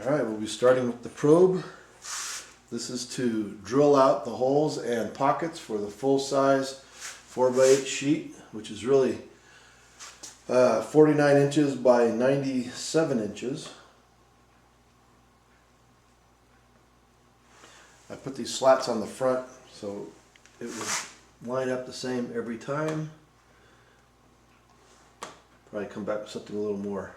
Alright, we'll be starting with the probe. This is to drill out the holes and pockets for the full-size 4x8 sheet, which is really 49 inches by 97 inches. I put these slats on the front so it would line up the same every time. Probably come back with something a little more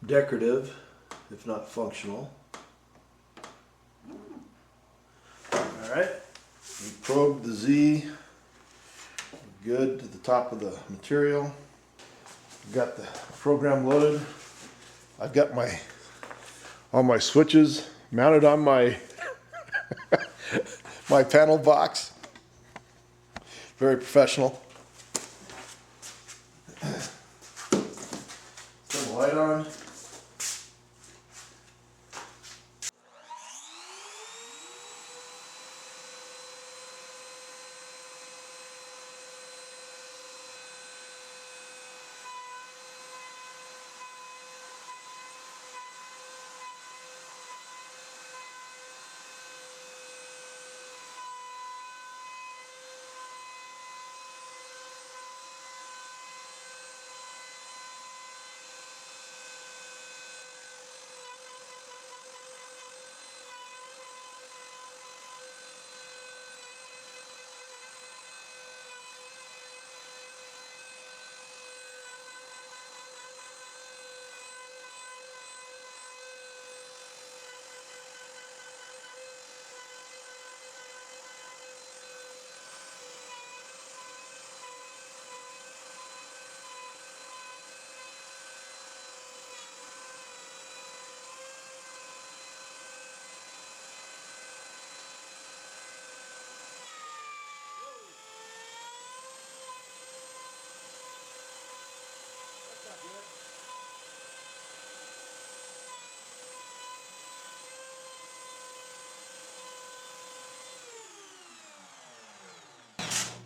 decorative, if not functional. Alright, we probed the Z good to the top of the material. Got the program loaded. I've got all my switches mounted on my my panel box. Very professional. Turn the light on.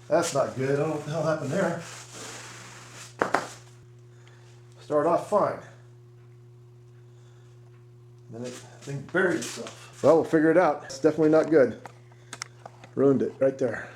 That's not good. I don't know what the hell happened there. Started off fine. Then it thing buried itself. Well, we'll figure it out. It's definitely not good. Ruined it right there.